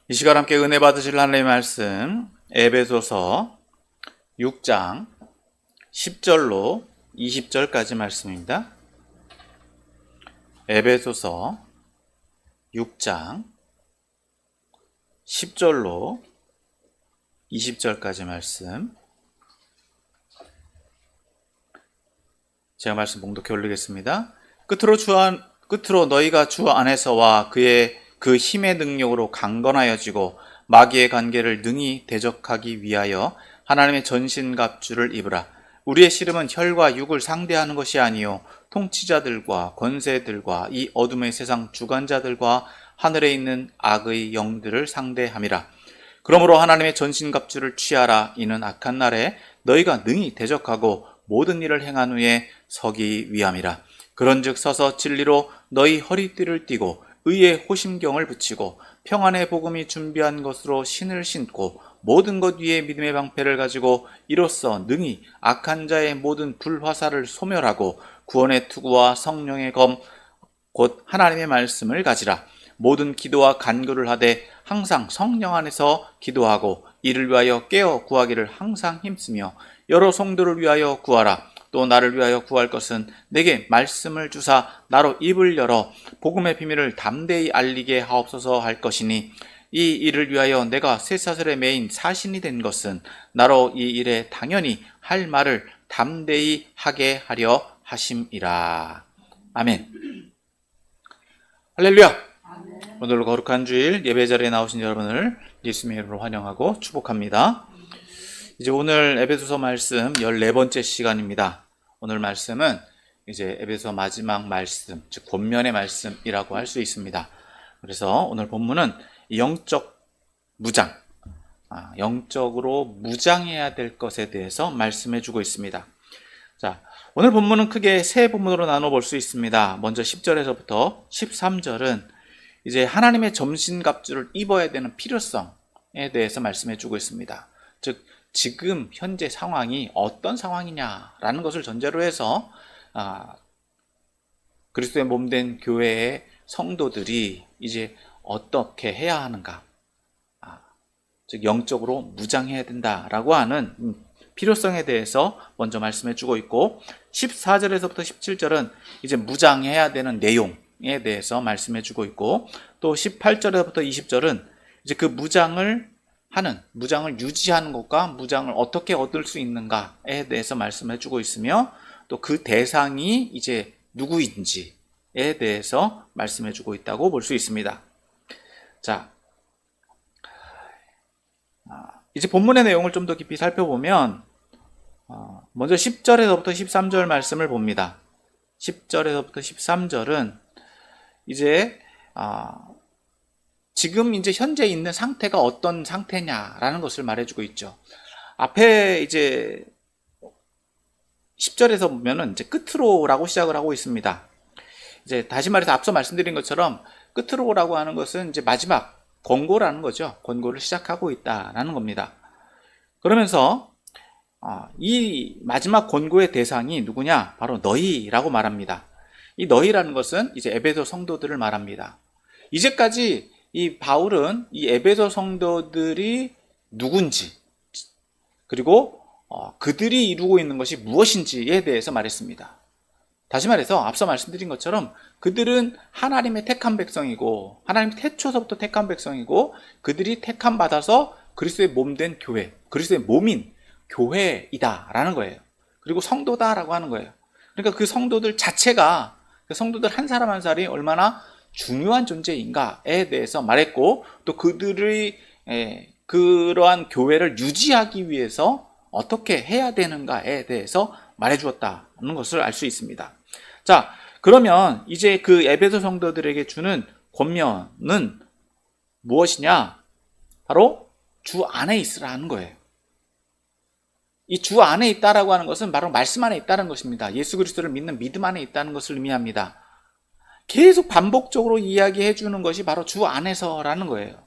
이 시간 함께 은혜 받으실 하나님의 말씀 에베소서 6장 10절로 20절까지 말씀입니다. 에베소서 6장 10절로 20절까지 말씀, 제가 말씀 봉독해 올리겠습니다. 끝으로 너희가 주 안에서와 그의 그 힘의 능력으로 강건하여지고 마귀의 관계를 능히 대적하기 위하여 하나님의 전신갑주를 입으라. 우리의 씨름은 혈과 육을 상대하는 것이 아니요 통치자들과 권세들과 이 어둠의 세상 주관자들과 하늘에 있는 악의 영들을 상대함이라. 그러므로 하나님의 전신갑주를 취하라. 이는 악한 날에 너희가 능히 대적하고 모든 일을 행한 후에 서기 위함이라. 그런즉 서서 진리로 너희 허리띠를 띠고 의의 호심경을 붙이고 평안의 복음이 준비한 것으로 신을 신고 모든 것 위에 믿음의 방패를 가지고 이로써 능히 악한 자의 모든 불화살을 소멸하고 구원의 투구와 성령의 검 곧 하나님의 말씀을 가지라. 모든 기도와 간구를 하되 항상 성령 안에서 기도하고 이를 위하여 깨어 구하기를 항상 힘쓰며 여러 성도를 위하여 구하라. 또 나를 위하여 구할 것은 내게 말씀을 주사 나로 입을 열어 복음의 비밀을 담대히 알리게 하옵소서 할 것이니, 이 일을 위하여 내가 쇠사슬에 매인 사신이 된 것은 나로 이 일에 당연히 할 말을 담대히 하게 하려 하심이라. 아멘. 할렐루야. 오늘 거룩한 주일 예배 자리에 나오신 여러분을 예수님의 이름으로 환영하고 축복합니다. 이제 오늘 에베소서 말씀 14번째 시간입니다. 오늘 말씀은 이제 에베소 마지막 말씀, 즉 본면의 말씀이라고 할 수 있습니다. 그래서 오늘 본문은 영적 무장, 영적으로 무장해야 될 것에 대해서 말씀해 주고 있습니다. 자, 오늘 본문은 크게 세 본문으로 나눠 볼 수 있습니다. 먼저 10절에서부터 13절은 이제 하나님의 전신갑주를 입어야 되는 필요성에 대해서 말씀해 주고 있습니다. 즉 지금 현재 상황이 어떤 상황이냐라는 것을 전제로 해서 그리스도의 몸된 교회의 성도들이 이제 어떻게 해야 하는가, 즉 영적으로 무장해야 된다라고 하는 필요성에 대해서 먼저 말씀해 주고 있고, 14절에서부터 17절은 이제 무장해야 되는 내용에 대해서 말씀해 주고 있고, 또 18절에서부터 20절은 이제 그 무장을 유지하는 것과 무장을 어떻게 얻을 수 있는가에 대해서 말씀해 주고 있으며, 또 그 대상이 이제 누구인지에 대해서 말씀해 주고 있다고 볼 수 있습니다. 자, 이제 본문의 내용을 좀 더 깊이 살펴보면 먼저 10절에서부터 13절 말씀을 봅니다. 10절에서부터 13절은 이제 지금 이제 현재 있는 상태가 어떤 상태냐라는 것을 말해주고 있죠. 앞에 이제 10절에서 보면은 이제 끝으로라고 시작을 하고 있습니다. 이제 다시 말해서 앞서 말씀드린 것처럼 끝으로라고 하는 것은 이제 마지막 권고라는 거죠. 권고를 시작하고 있다라는 겁니다. 그러면서 이 마지막 권고의 대상이 누구냐? 바로 너희라고 말합니다. 이 너희라는 것은 이제 에베소 성도들을 말합니다. 이제까지 이 바울은 이 에베소 성도들이 누군지, 그리고 그들이 이루고 있는 것이 무엇인지에 대해서 말했습니다. 다시 말해서 앞서 말씀드린 것처럼 그들은 하나님의 택한 백성이고, 하나님 태초서부터 택한 백성이고, 그들이 택함 받아서 그리스도의 몸된 교회, 그리스도의 몸인 교회이다라는 거예요. 그리고 성도다라고 하는 거예요. 그러니까 그 성도들 자체가, 그 성도들 한 사람 한 사람이 얼마나 중요한 존재인가에 대해서 말했고, 또 그들의 그러한 교회를 유지하기 위해서 어떻게 해야 되는가에 대해서 말해주었다는 것을 알 수 있습니다. 자, 그러면 이제 그 에베소 성도들에게 주는 권면은 무엇이냐? 바로 주 안에 있으라는 거예요. 이 주 안에 있다라고 하는 것은 바로 말씀 안에 있다는 것입니다. 예수 그리스도를 믿는 믿음 안에 있다는 것을 의미합니다. 계속 반복적으로 이야기해 주는 것이 바로 주 안에서라는 거예요.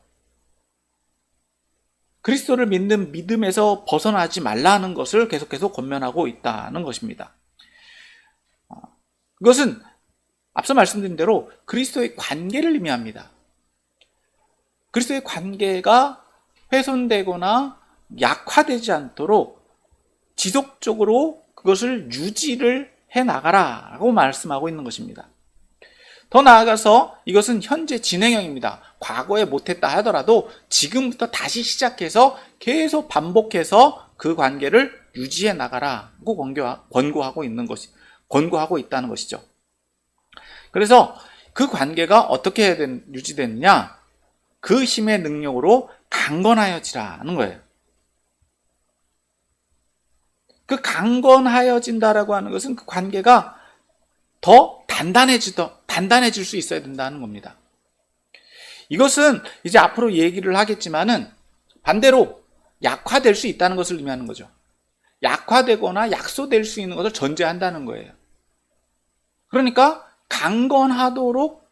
그리스도를 믿는 믿음에서 벗어나지 말라는 것을 계속해서 권면하고 있다는 것입니다. 그것은 앞서 말씀드린 대로 그리스도의 관계를 의미합니다. 그리스도의 관계가 훼손되거나 약화되지 않도록 지속적으로 그것을 유지를 해 나가라고 말씀하고 있는 것입니다. 더 나아가서 이것은 현재 진행형입니다. 과거에 못했다 하더라도 지금부터 다시 시작해서 계속 반복해서 그 관계를 유지해 나가라고 권고하고 있다는 것이죠. 그래서 그 관계가 어떻게 유지되느냐? 그 힘의 능력으로 강건하여지라는 거예요. 그 강건하여진다라고 하는 것은 그 관계가 더 단단해질 수 있어야 된다는 겁니다. 이것은 이제 앞으로 얘기를 하겠지만은 반대로 약화될 수 있다는 것을 의미하는 거죠. 약화되거나 약소될 수 있는 것을 전제한다는 거예요. 그러니까 강건하도록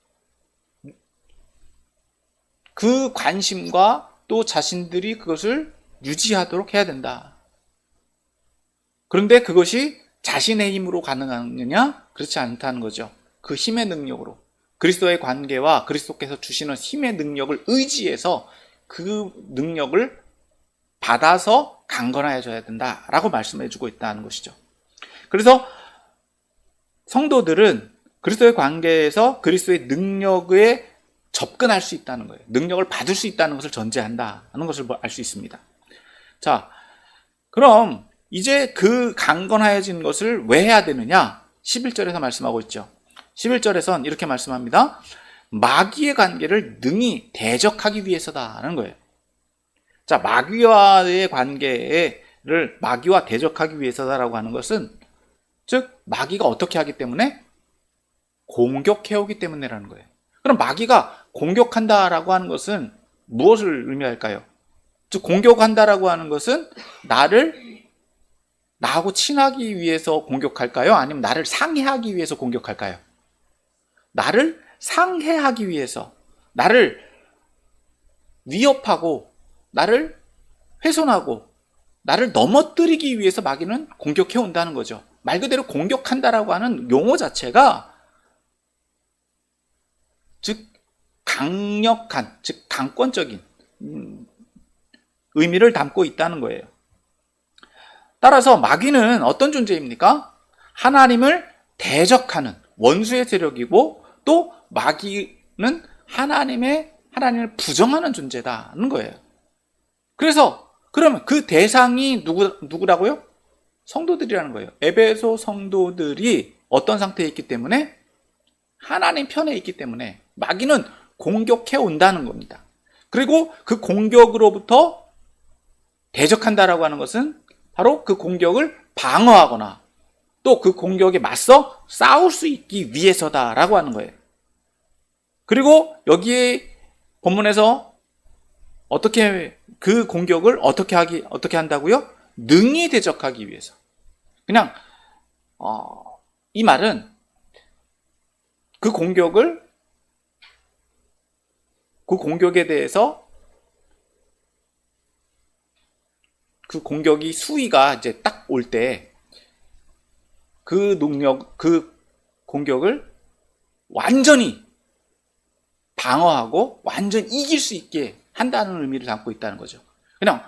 그 관심과 또 자신들이 그것을 유지하도록 해야 된다. 그런데 그것이 자신의 힘으로 가능하느냐? 그렇지 않다는 거죠. 그 힘의 능력으로, 그리스도의 관계와 그리스도께서 주시는 힘의 능력을 의지해서 그 능력을 받아서 강건해져야 된다라고 말씀해주고 있다는 것이죠. 그래서 성도들은 그리스도의 관계에서 그리스도의 능력에 접근할 수 있다는 거예요. 능력을 받을 수 있다는 것을 전제한다는 것을 알 수 있습니다. 자, 그럼 이제 그 강건하여진 것을 왜 해야 되느냐? 11절에서 말씀하고 있죠. 11절에선 이렇게 말씀합니다. 마귀의 관계를 능히 대적하기 위해서다라는 거예요. 자, 마귀와의 관계를 마귀와 대적하기 위해서다라고 하는 것은, 즉 마귀가 어떻게 하기 때문에? 공격해오기 때문에라는 거예요. 그럼 마귀가 공격한다라고 하는 것은 무엇을 의미할까요? 즉 공격한다라고 하는 것은 나하고 친하기 위해서 공격할까요? 아니면 나를 상해하기 위해서 공격할까요? 나를 상해하기 위해서, 나를 위협하고, 나를 훼손하고, 나를 넘어뜨리기 위해서 마귀는 공격해 온다는 거죠. 말 그대로 공격한다라고 하는 용어 자체가 즉 강력한, 즉 강권적인 의미를 담고 있다는 거예요. 따라서 마귀는 어떤 존재입니까? 하나님을 대적하는 원수의 세력이고, 또 마귀는 하나님을 부정하는 존재다는 거예요. 그래서 그러면 그 대상이 누구라고요? 성도들이라는 거예요. 에베소 성도들이 어떤 상태에 있기 때문에? 하나님 편에 있기 때문에 마귀는 공격해 온다는 겁니다. 그리고 그 공격으로부터 대적한다라고 하는 것은 바로 그 공격을 방어하거나 또 그 공격에 맞서 싸울 수 있기 위해서다라고 하는 거예요. 그리고 여기에 본문에서 어떻게 그 공격을 어떻게 한다고요? 능히 대적하기 위해서. 그냥 이 말은 그 공격에 대해서 그 공격이 수위가 이제 딱 올 때 그 공격을 완전히 방어하고 완전히 이길 수 있게 한다는 의미를 담고 있다는 거죠. 그냥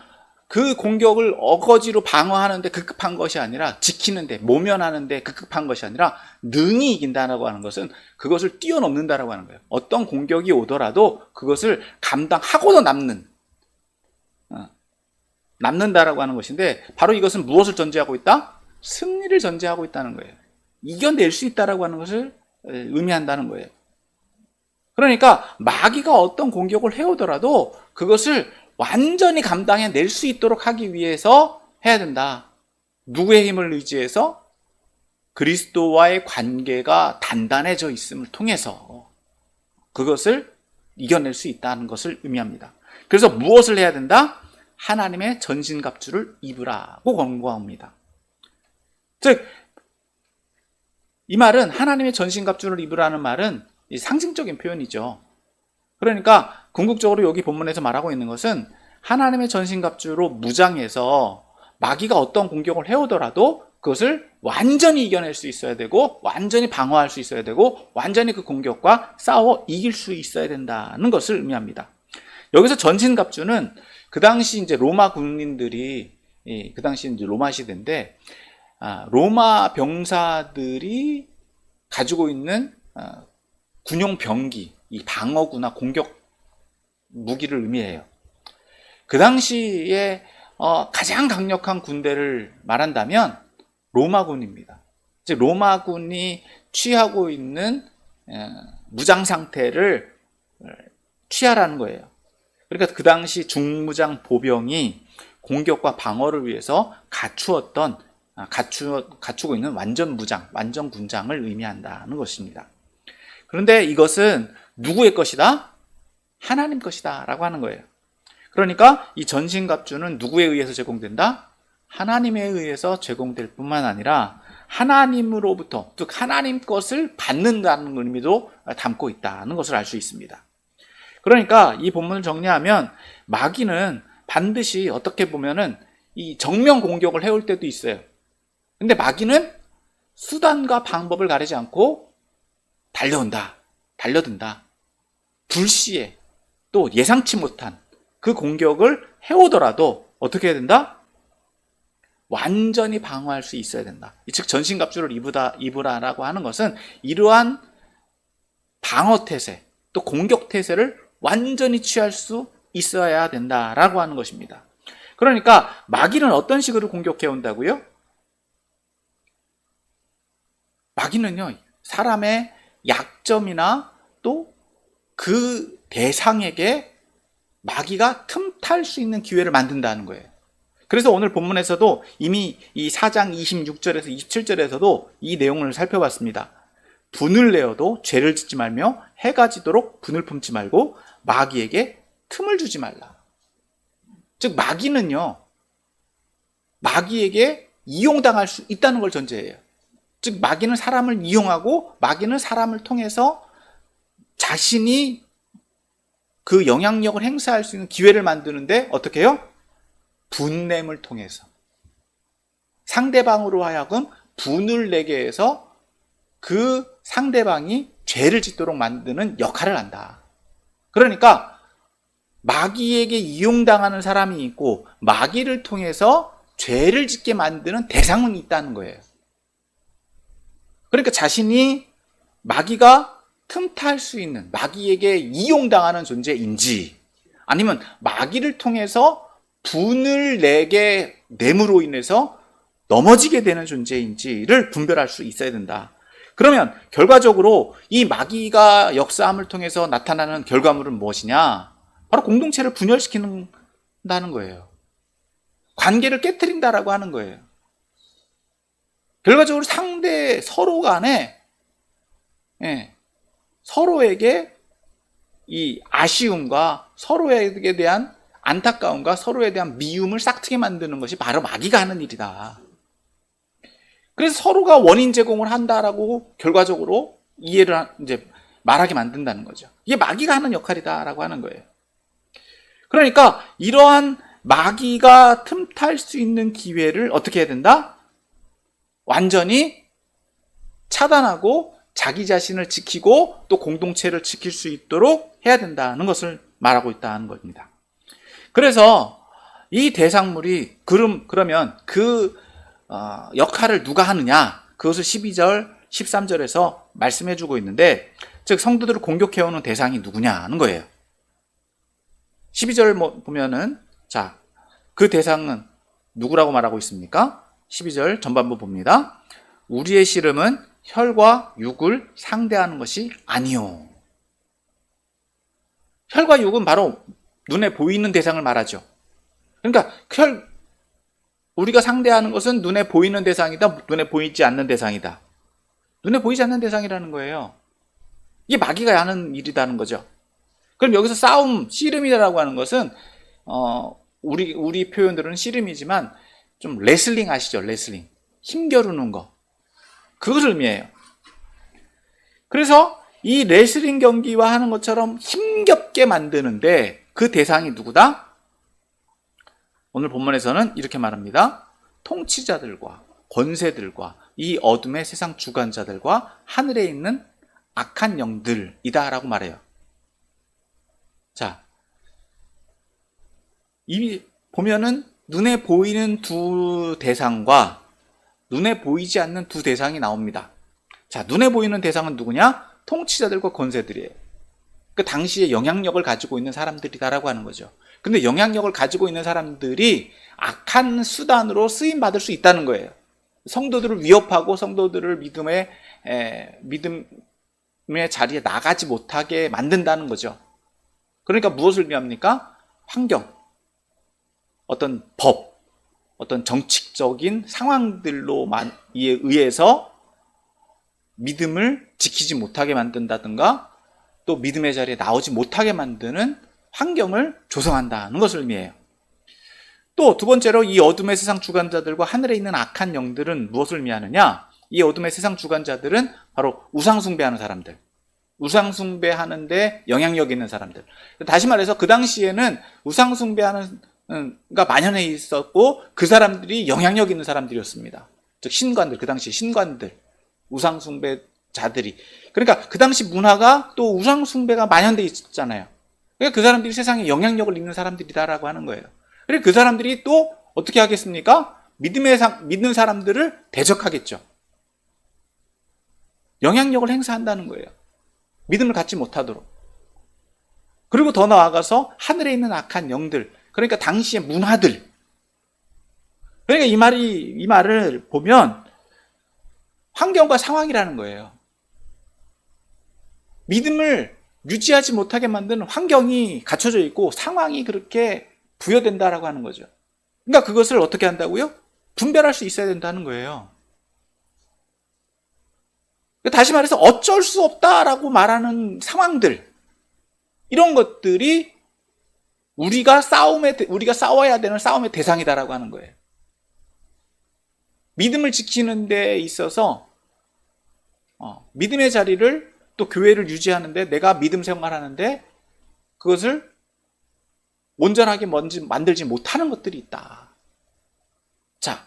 그 공격을 어거지로 방어하는데 급급한 것이 아니라, 지키는데, 모면하는데 급급한 것이 아니라 능히 이긴다라고 하는 것은 그것을 뛰어넘는다라고 하는 거예요. 어떤 공격이 오더라도 그것을 감당하고도 남는다라고 하는 것인데, 바로 이것은 무엇을 전제하고 있다? 승리를 전제하고 있다는 거예요. 이겨낼 수 있다라고 하는 것을 의미한다는 거예요. 그러니까 마귀가 어떤 공격을 해오더라도 그것을 완전히 감당해낼 수 있도록 하기 위해서 해야 된다. 누구의 힘을 의지해서? 그리스도와의 관계가 단단해져 있음을 통해서 그것을 이겨낼 수 있다는 것을 의미합니다. 그래서 무엇을 해야 된다? 하나님의 전신갑주를 입으라고 권고합니다. 즉, 이 말은, 하나님의 전신갑주를 입으라는 말은 상징적인 표현이죠. 그러니까 궁극적으로 여기 본문에서 말하고 있는 것은 하나님의 전신갑주로 무장해서 마귀가 어떤 공격을 해오더라도 그것을 완전히 이겨낼 수 있어야 되고, 완전히 방어할 수 있어야 되고, 완전히 그 공격과 싸워 이길 수 있어야 된다는 것을 의미합니다. 여기서 전신갑주는 그 당시 이제 로마 군인들이, 그 당시 이제 로마 시대인데, 로마 병사들이 가지고 있는 군용 병기, 이 방어구나 공격 무기를 의미해요. 그 당시에 가장 강력한 군대를 말한다면 로마군입니다. 즉 로마군이 취하고 있는 무장 상태를 취하라는 거예요. 그러니까 그 당시 중무장 보병이 공격과 방어를 위해서 갖추고 있는 완전 무장, 완전 군장을 의미한다는 것입니다. 그런데 이것은 누구의 것이다? 하나님 것이다 라고 하는 거예요. 그러니까 이 전신갑주는 누구에 의해서 제공된다? 하나님에 의해서 제공될 뿐만 아니라 하나님으로부터, 즉 하나님 것을 받는다는 의미도 담고 있다는 것을 알 수 있습니다. 그러니까 이 본문을 정리하면 마귀는 반드시 어떻게 보면은 이 정면 공격을 해올 때도 있어요. 근데 마귀는 수단과 방법을 가리지 않고 달려든다. 불시에 또 예상치 못한 그 공격을 해오더라도 어떻게 해야 된다? 완전히 방어할 수 있어야 된다. 즉 전신갑주를 입으라라고 하는 것은 이러한 방어 태세, 또 공격 태세를 완전히 취할 수 있어야 된다라고 하는 것입니다. 그러니까 마귀는 어떤 식으로 공격해 온다고요? 마귀는요, 사람의 약점이나 또 그 대상에게 마귀가 틈탈 수 있는 기회를 만든다는 거예요. 그래서 오늘 본문에서도 이미 이 4장 26절에서 27절에서도 이 내용을 살펴봤습니다. 분을 내어도 죄를 짓지 말며 해가 지도록 분을 품지 말고 마귀에게 틈을 주지 말라. 즉 마귀는요, 마귀에게 이용당할 수 있다는 걸 전제해요. 즉 마귀는 사람을 이용하고 마귀는 사람을 통해서 자신이 그 영향력을 행사할 수 있는 기회를 만드는데 어떻게 해요? 분냄을 통해서 상대방으로 하여금 분을 내게 해서 그 상대방이 죄를 짓도록 만드는 역할을 한다. 그러니까 마귀에게 이용당하는 사람이 있고 마귀를 통해서 죄를 짓게 만드는 대상은 있다는 거예요. 그러니까 자신이 마귀가 틈탈 수 있는, 마귀에게 이용당하는 존재인지 아니면 마귀를 통해서 분을 내게 냄으로 인해서 넘어지게 되는 존재인지를 분별할 수 있어야 된다. 그러면 결과적으로 이 마귀가 역사함을 통해서 나타나는 결과물은 무엇이냐? 바로 공동체를 분열시킨다는 거예요. 관계를 깨트린다라고 하는 거예요. 결과적으로 서로 간에 서로에게 이 아쉬움과 서로에게 대한 안타까움과 서로에 대한 미움을 싹트게 만드는 것이 바로 마귀가 하는 일이다. 그래서 서로가 원인 제공을 한다라고 결과적으로 이해를 이제 말하게 만든다는 거죠. 이게 마귀가 하는 역할이다라고 하는 거예요. 그러니까 이러한 마귀가 틈탈 수 있는 기회를 어떻게 해야 된다? 완전히 차단하고 자기 자신을 지키고 또 공동체를 지킬 수 있도록 해야 된다는 것을 말하고 있다는 겁니다. 그래서 이 대상물이 그러면 그 역할을 누가 하느냐? 그것을 12절, 13절에서 말씀해 주고 있는데, 즉 성도들을 공격해오는 대상이 누구냐는 거예요. 12절 보면은 자, 그 대상은 누구라고 말하고 있습니까? 12절 전반부 봅니다. 우리의 씨름은 혈과 육을 상대하는 것이 아니요. 혈과 육은 바로 눈에 보이는 대상을 말하죠. 그러니까 우리가 상대하는 것은 눈에 보이는 대상이다, 눈에 보이지 않는 대상이다. 눈에 보이지 않는 대상이라는 거예요. 이게 마귀가 하는 일이라는 거죠. 그럼 여기서 씨름이라고 하는 것은 우리 표현들은 씨름이지만 좀 레슬링 아시죠? 레슬링. 힘겨루는 거. 그것을 의미해요. 그래서 이 레슬링 경기와 하는 것처럼 힘겹게 만드는데 그 대상이 누구다? 오늘 본문에서는 이렇게 말합니다. 통치자들과 권세들과 이 어둠의 세상 주관자들과 하늘에 있는 악한 영들이다 라고 말해요. 자, 이 보면은 눈에 보이는 두 대상과 눈에 보이지 않는 두 대상이 나옵니다. 자, 눈에 보이는 대상은 누구냐? 통치자들과 권세들이에요. 그 당시에 영향력을 가지고 있는 사람들이다라고 하는 거죠. 근데 영향력을 가지고 있는 사람들이 악한 수단으로 쓰임 받을 수 있다는 거예요. 성도들을 위협하고 성도들을 믿음의 자리에 나가지 못하게 만든다는 거죠. 그러니까 무엇을 의미합니까? 환경, 어떤 법, 어떤 정치적인 상황들로만 의해서 믿음을 지키지 못하게 만든다든가 또 믿음의 자리에 나오지 못하게 만드는 환경을 조성한다는 것을 의미해요. 또 두 번째로 이 어둠의 세상 주관자들과 하늘에 있는 악한 영들은 무엇을 의미하느냐? 이 어둠의 세상 주관자들은 바로 우상숭배하는 사람들, 우상숭배하는데 영향력 있는 사람들. 다시 말해서 그 당시에는 우상숭배하는 가 만연해 있었고 그 사람들이 영향력 있는 사람들이었습니다. 즉 신관들, 그 당시 신관들, 우상숭배자들이. 그러니까 그 당시 문화가 또 우상숭배가 만연돼 있었잖아요. 그러니까 그 사람들이 세상에 영향력을 있는 사람들이다라고 하는 거예요. 그리고 그 사람들이 또 어떻게 하겠습니까? 믿는 사람들을 대적하겠죠. 영향력을 행사한다는 거예요. 믿음을 갖지 못하도록. 그리고 더 나아가서 하늘에 있는 악한 영들, 그러니까 당시의 문화들. 그러니까 이 말을 보면 환경과 상황이라는 거예요. 믿음을 유지하지 못하게 만드는 환경이 갖춰져 있고 상황이 그렇게 부여된다라고 하는 거죠. 그러니까 그것을 어떻게 한다고요? 분별할 수 있어야 된다는 거예요. 다시 말해서 어쩔 수 없다라고 말하는 상황들, 이런 것들이 우리가 싸워야 되는 싸움의 대상이다라고 하는 거예요. 믿음을 지키는 데 있어서 믿음의 자리를 또 교회를 유지하는데 내가 믿음 생활하는데 그것을 온전하게 만들지 못하는 것들이 있다. 자,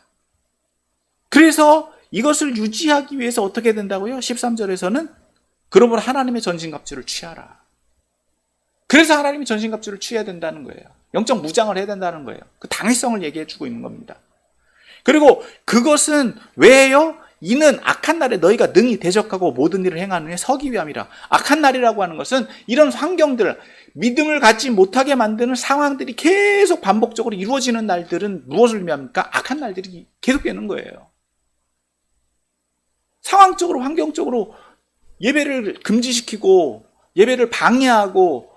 그래서 이것을 유지하기 위해서 어떻게 된다고요? 13절에서는 그러므로 하나님의 전신갑주를 취하라. 그래서 하나님이 전신갑주를 취해야 된다는 거예요. 영적 무장을 해야 된다는 거예요. 그 당위성을 얘기해 주고 있는 겁니다. 그리고 그것은 왜요? 이는 악한 날에 너희가 능히 대적하고 모든 일을 행하는 데 서기 위함이라. 악한 날이라고 하는 것은 이런 환경들, 믿음을 갖지 못하게 만드는 상황들이 계속 반복적으로 이루어지는 날들은 무엇을 의미합니까? 악한 날들이 계속되는 거예요. 상황적으로, 환경적으로 예배를 금지시키고 예배를 방해하고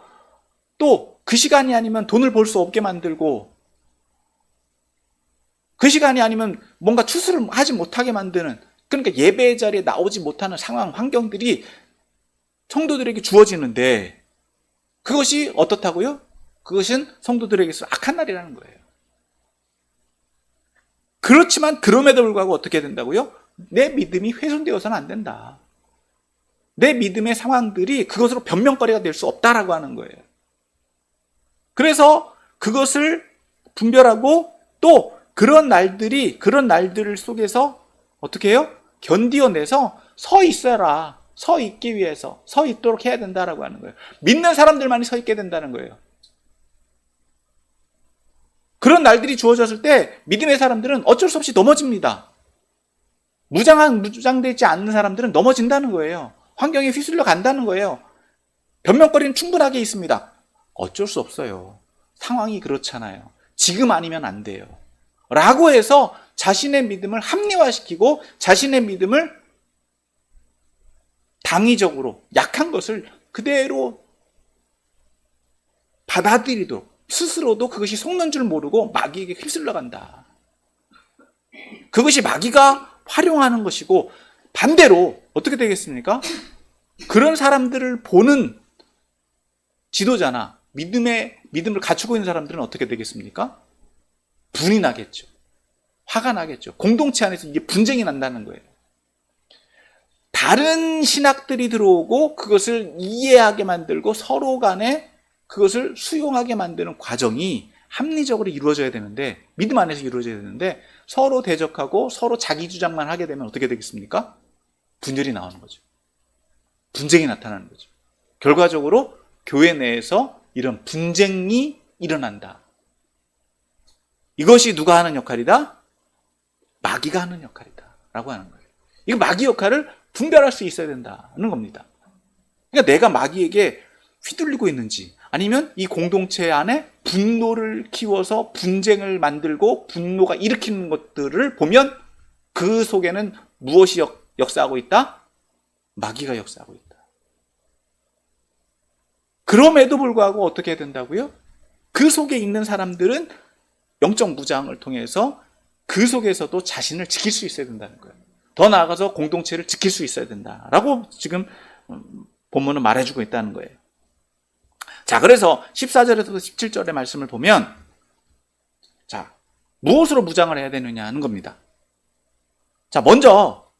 또 그 시간이 아니면 돈을 벌 수 없게 만들고 그 시간이 아니면 뭔가 추수를 하지 못하게 만드는, 그러니까 예배 자리에 나오지 못하는 상황, 환경들이 성도들에게 주어지는데 그것이 어떻다고요? 그것은 성도들에게서 악한 날이라는 거예요. 그렇지만 그럼에도 불구하고 어떻게 된다고요? 내 믿음이 훼손되어서는 안 된다. 내 믿음의 상황들이 그것으로 변명거리가 될 수 없다라고 하는 거예요. 그래서 그것을 분별하고 또 그런 날들 속에서 어떻게 해요? 견디어내서 서 있어라. 서 있기 위해서 서 있도록 해야 된다라고 하는 거예요. 믿는 사람들만이 서 있게 된다는 거예요. 그런 날들이 주어졌을 때 믿음의 사람들은 어쩔 수 없이 넘어집니다. 무장되지 않는 사람들은 넘어진다는 거예요. 환경에 휘둘려 간다는 거예요. 변명거리는 충분하게 있습니다. 어쩔 수 없어요. 상황이 그렇잖아요. 지금 아니면 안 돼요. 라고 해서 자신의 믿음을 합리화시키고 자신의 믿음을 당위적으로 약한 것을 그대로 받아들이도록 스스로도 그것이 속는 줄 모르고 마귀에게 휩쓸려 간다. 그것이 마귀가 활용하는 것이고 반대로 어떻게 되겠습니까? 그런 사람들을 보는 지도자나 믿음을 갖추고 있는 사람들은 어떻게 되겠습니까? 분이 나겠죠. 화가 나겠죠. 공동체 안에서 이게 분쟁이 난다는 거예요. 다른 신학들이 들어오고 그것을 이해하게 만들고 서로 간에 그것을 수용하게 만드는 과정이 합리적으로 이루어져야 되는데, 믿음 안에서 이루어져야 되는데 서로 대적하고 서로 자기 주장만 하게 되면 어떻게 되겠습니까? 분열이 나오는 거죠. 분쟁이 나타나는 거죠. 결과적으로 교회 내에서 이런 분쟁이 일어난다. 이것이 누가 하는 역할이다? 마귀가 하는 역할이다 라고 하는 거예요. 이거 마귀 역할을 분별할 수 있어야 된다는 겁니다. 그러니까 내가 마귀에게 휘둘리고 있는지, 아니면 이 공동체 안에 분노를 키워서 분쟁을 만들고 분노가 일으키는 것들을 보면 그 속에는 무엇이 역사하고 있다? 마귀가 역사하고 있다. 그럼에도 불구하고 어떻게 해야 된다고요? 그 속에 있는 사람들은 영적 무장을 통해서 그 속에서도 자신을 지킬 수 있어야 된다는 거예요. 더 나아가서 공동체를 지킬 수 있어야 된다라고 지금 본문은 말해주고 있다는 거예요. 자, 그래서 14절에서 17절의 말씀을 보면, 자, 무엇으로 무장을 해야 되느냐 하는 겁니다. 자, 먼저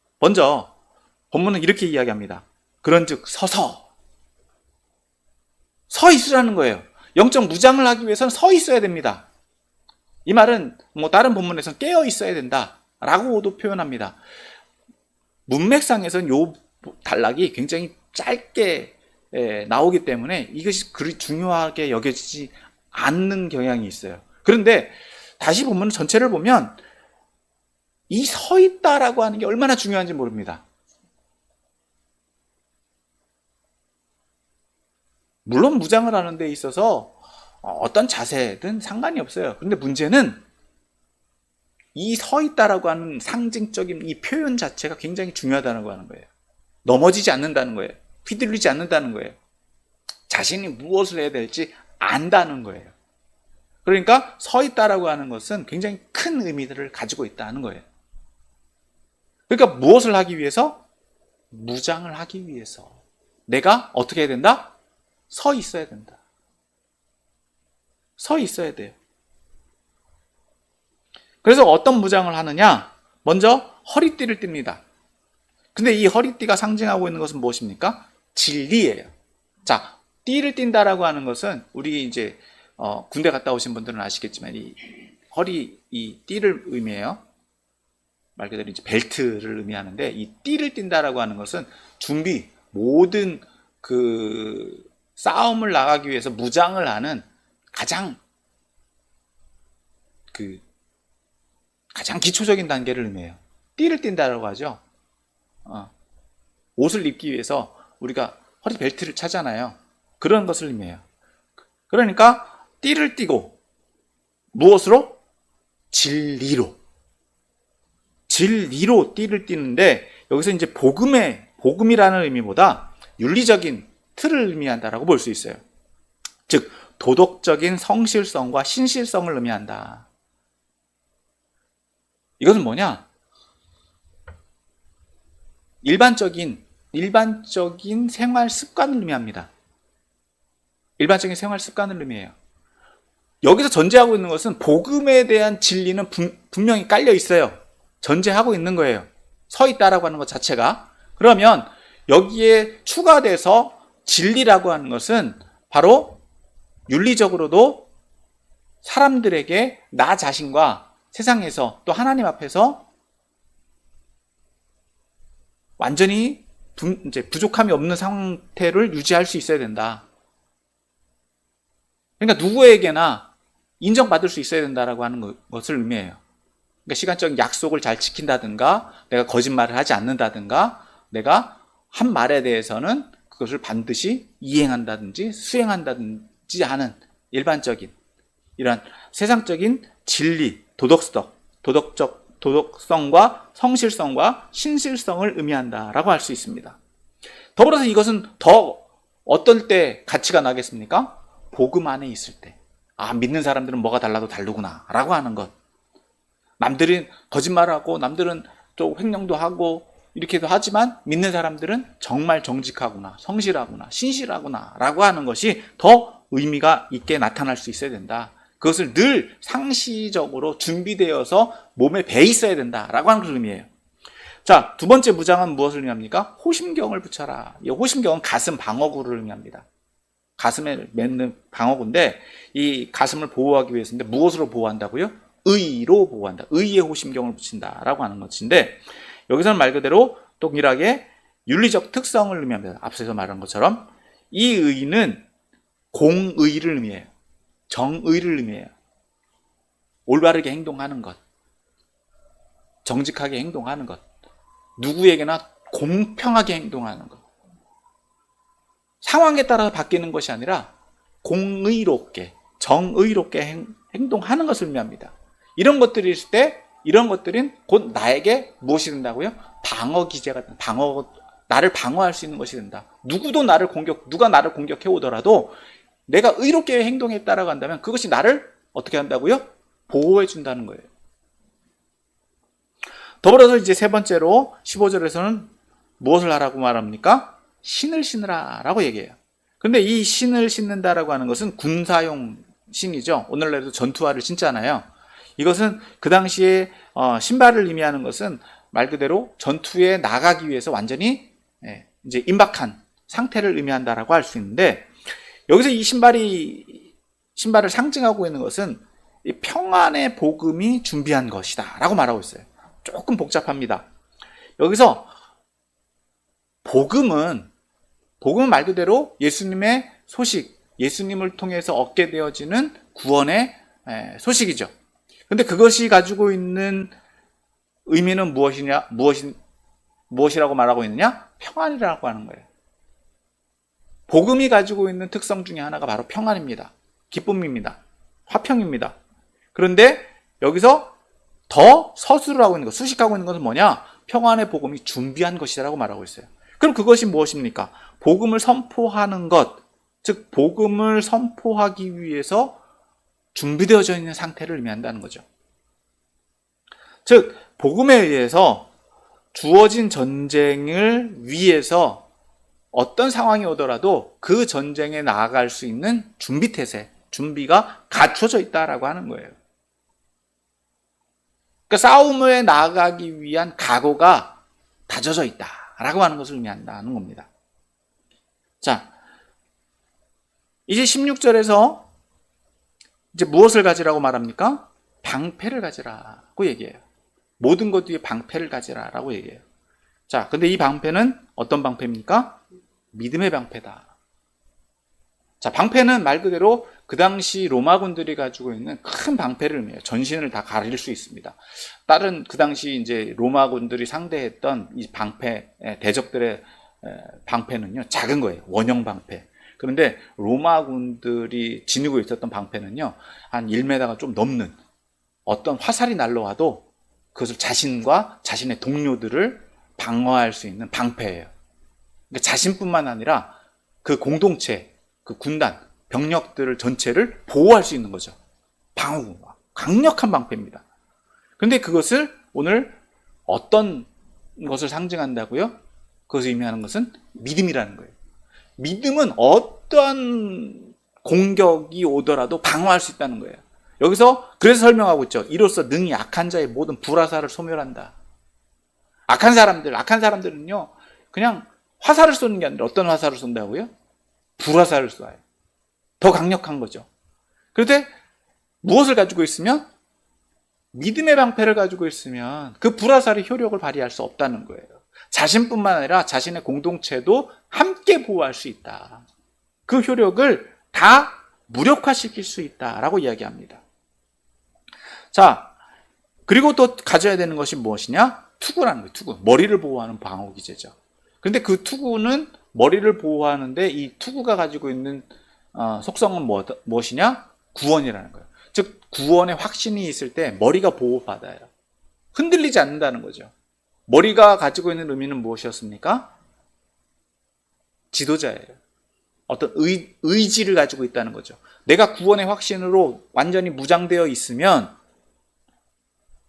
본문은 이렇게 이야기합니다. 그런즉 서 있으라는 거예요. 영적 무장을 하기 위해서는 서 있어야 됩니다. 이 말은 뭐 다른 본문에서는 깨어 있어야 된다라고도 표현합니다. 문맥상에서는 요 단락이 굉장히 짧게 나오기 때문에 이것이 그리 중요하게 여겨지지 않는 경향이 있어요. 그런데 다시 본문 전체를 보면 이 서 있다라고 하는 게 얼마나 중요한지 모릅니다. 물론 무장을 하는 데 있어서 어떤 자세든 상관이 없어요. 그런데 문제는 이 서 있다라고 하는 상징적인 이 표현 자체가 굉장히 중요하다는 하는 거예요. 넘어지지 않는다는 거예요. 휘둘리지 않는다는 거예요. 자신이 무엇을 해야 될지 안다는 거예요. 그러니까 서 있다라고 하는 것은 굉장히 큰 의미들을 가지고 있다는 거예요. 그러니까 무엇을 하기 위해서? 무장을 하기 위해서 내가 어떻게 해야 된다? 서 있어야 된다. 서 있어야 돼요. 그래서 어떤 무장을 하느냐? 먼저 허리띠를 띱니다. 근데 이 허리띠가 상징하고 있는 것은 무엇입니까? 진리예요. 자, 띠를 띈다라고 하는 것은 우리 이제 군대 갔다 오신 분들은 아시겠지만 이 띠를 의미해요. 말 그대로 이제 벨트를 의미하는데, 이 띠를 띈다라고 하는 것은 준비, 모든 그 싸움을 나가기 위해서 무장을 하는 가장 기초적인 단계를 의미해요. 띠를 띈다라고 하죠. 옷을 입기 위해서 우리가 허리 벨트를 차잖아요. 그런 것을 의미해요. 그러니까 띠를 띠고 무엇으로? 진리로 띠를 띠는데, 여기서 이제 복음이라는 의미보다 윤리적인 틀을 의미한다라고 볼 수 있어요. 즉 도덕적인 성실성과 신실성을 의미한다. 이것은 뭐냐? 일반적인 생활 습관을 의미합니다. 일반적인 생활 습관을 의미해요. 여기서 전제하고 있는 것은 복음에 대한 진리는 분명히 깔려 있어요. 전제하고 있는 거예요. 서 있다라고 하는 것 자체가. 그러면 여기에 추가돼서 진리라고 하는 것은 바로 윤리적으로도 사람들에게 나 자신과 세상에서 또 하나님 앞에서 완전히 이제 부족함이 없는 상태를 유지할 수 있어야 된다. 그러니까 누구에게나 인정받을 수 있어야 된다라고 하는 것을 의미해요. 그러니까 시간적인 약속을 잘 지킨다든가, 내가 거짓말을 하지 않는다든가, 내가 한 말에 대해서는 그것을 반드시 이행한다든지 수행한다든지 하는 일반적인 이런 세상적인 진리, 도덕성과 성실성과 신실성을 의미한다라고 할 수 있습니다. 더불어서 이것은 더 어떨 때 가치가 나겠습니까? 복음 안에 있을 때. 믿는 사람들은 뭐가 달라도 다르구나 라고 하는 것. 남들은 거짓말하고 남들은 또 횡령도 하고 이렇게도 하지만 믿는 사람들은 정말 정직하구나, 성실하구나, 신실하구나 라고 하는 것이 더 의미가 있게 나타날 수 있어야 된다. 그것을 늘 상시적으로 준비되어서 몸에 배 있어야 된다라고 하는 걸 의미해요. 자, 두 번째 무장은 무엇을 의미합니까? 호심경을 붙여라. 이 호심경은 가슴 방어구를 의미합니다. 가슴에 맺는 방어구인데, 이 가슴을 보호하기 위해서인데 무엇으로 보호한다고요? 의로 보호한다. 의의 호심경을 붙인다라고 하는 것인데, 여기서는 말 그대로 동일하게 윤리적 특성을 의미합니다. 앞서서 말한 것처럼 이 의는 공의를 의미해요. 정의를 의미해요. 올바르게 행동하는 것, 정직하게 행동하는 것, 누구에게나 공평하게 행동하는 것. 상황에 따라서 바뀌는 것이 아니라 공의롭게, 정의롭게 행동하는 것을 의미합니다. 이런 것들이 있을 때 이런 것들은 곧 나에게 무엇이 된다고요? 방어 기제가, 나를 방어할 수 있는 것이 된다. 누가 나를 공격해 오더라도 내가 의롭게 행동에 따라간다면 그것이 나를 어떻게 한다고요? 보호해 준다는 거예요. 더불어서 이제 세 번째로 15절에서는 무엇을 하라고 말합니까? 신을 신으라 라고 얘기해요. 그런데 이 신을 신는다라고 하는 것은 군사용 신이죠. 오늘날에도 전투화를 신잖아요. 이것은 그 당시에 신발을 의미하는 것은 말 그대로 전투에 나가기 위해서 완전히 이제 임박한 상태를 의미한다라고 할 수 있는데, 여기서 이 신발을 상징하고 있는 것은 이 평안의 복음이 준비한 것이다 라고 말하고 있어요. 조금 복잡합니다. 여기서 복음은 말 그대로 예수님의 소식, 예수님을 통해서 얻게 되어지는 구원의 소식이죠. 근데 그것이 가지고 있는 의미는 무엇이라고 말하고 있느냐? 평안이라고 하는 거예요. 복음이 가지고 있는 특성 중에 하나가 바로 평안입니다. 기쁨입니다. 화평입니다. 그런데 여기서 더 서술을 하고 있는 것, 수식하고 있는 것은 뭐냐? 평안의 복음이 준비한 것이라고 말하고 있어요. 그럼 그것이 무엇입니까? 복음을 선포하는 것, 즉 복음을 선포하기 위해서 준비되어져 있는 상태를 의미한다는 거죠. 즉 복음에 의해서 주어진 전쟁을 위해서 어떤 상황이 오더라도 그 전쟁에 나아갈 수 있는 준비태세, 준비가 갖춰져 있다라고 하는 거예요. 그러니까 싸움에 나아가기 위한 각오가 다져져 있다라고 하는 것을 의미한다는 겁니다. 자, 이제 16절에서 이제 무엇을 가지라고 말합니까? 방패를 가지라고 얘기해요. 모든 것 위에 방패를 가지라라고 얘기해요. 자, 근데 이 방패는 어떤 방패입니까? 믿음의 방패다. 자, 방패는 말 그대로 그 당시 로마군들이 가지고 있는 큰 방패를 의미해요. 전신을 다 가릴 수 있습니다. 다른 그 당시 이제 로마군들이 상대했던 이 방패, 대적들의 방패는요, 작은 거예요. 원형 방패. 그런데 로마군들이 지니고 있었던 방패는요, 한 1m가 좀 넘는, 어떤 화살이 날라와도 그것을 자신과 자신의 동료들을 방어할 수 있는 방패예요. 그러니까 자신뿐만 아니라 그 공동체, 그 군단, 병력들을 전체를 보호할 수 있는 거죠. 방어, 강력한 방패입니다. 그런데 그것을 오늘 어떤 것을 상징한다고요? 그것을 의미하는 것은 믿음이라는 거예요. 믿음은 어떠한 공격이 오더라도 방어할 수 있다는 거예요. 여기서 그래서 설명하고 있죠. 이로써 능히 악한 자의 모든 불화살을 소멸한다. 악한 사람들은요, 그냥 화살을 쏘는 게 아니라 어떤 화살을 쏜다고요? 불화살을 쏴요. 더 강력한 거죠. 그런데 무엇을 가지고 있으면? 믿음의 방패를 가지고 있으면 그 불화살이 효력을 발휘할 수 없다는 거예요. 자신뿐만 아니라 자신의 공동체도 함께 보호할 수 있다. 그 효력을 다 무력화시킬 수 있다라고 이야기합니다. 자, 그리고 또 가져야 되는 것이 무엇이냐? 투구라는 거예요. 투구. 머리를 보호하는 방어 기제죠. 그런데 그 투구는 머리를 보호하는데 이 투구가 가지고 있는 속성은 무엇이냐? 구원이라는 거예요. 즉 구원의 확신이 있을 때 머리가 보호받아요. 흔들리지 않는다는 거죠. 머리가 가지고 있는 의미는 무엇이었습니까? 지도자예요. 어떤 의지를 가지고 있다는 거죠. 내가 구원의 확신으로 완전히 무장되어 있으면